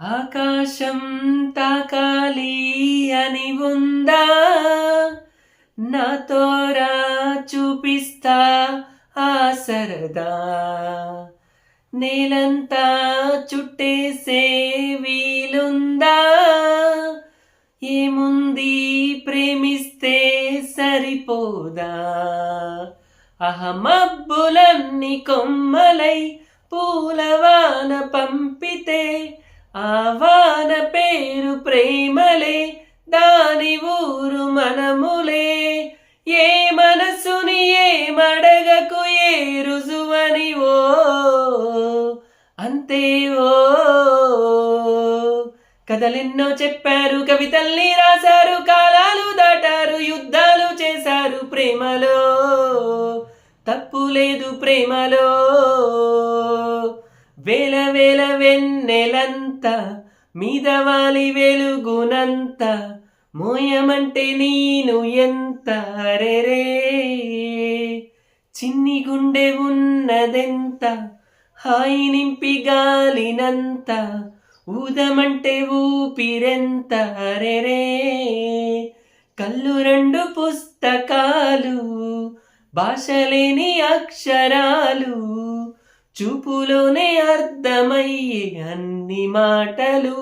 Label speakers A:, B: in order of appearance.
A: ఆకాశం తాకాలి అని ఉందా, నాతోరా చూపిస్తా ఆ సరదా. నేలంతా చుట్టేసే వీలుందా, ఏముంది ప్రేమిస్తే సరిపోదా. అహమబ్బులన్నీ కొమ్మలై పూలవాన పంపితే, ఆ వాన పేరు ప్రేమలే, దాని ఊరు మనములే. ఏ మనసుని ఏమడగకు, ఏ రుజువని ఓ అంతే ఓ. కథలెన్నో చెప్పారు, కవితల్ని రాశారు, కాలాలు దాటారు, యుద్ధాలు చేశారు. ప్రేమలో తప్పు లేదు, ప్రేమలో వేల వేల వెన్నెలంత మీద వాలి వెలుగునంత మోయమంటే నేను ఎంత. అరెరే చిన్ని గుండె ఉన్నదెంత, హాయి నింపి గాలినంత, ఊదమంటే ఊపిరెంత. అరెరే కళ్ళు రెండు పుస్తకాలు, భాషలేని అక్షరాలు, చూపులోనే అర్థమయ్యే అన్ని మాటలు.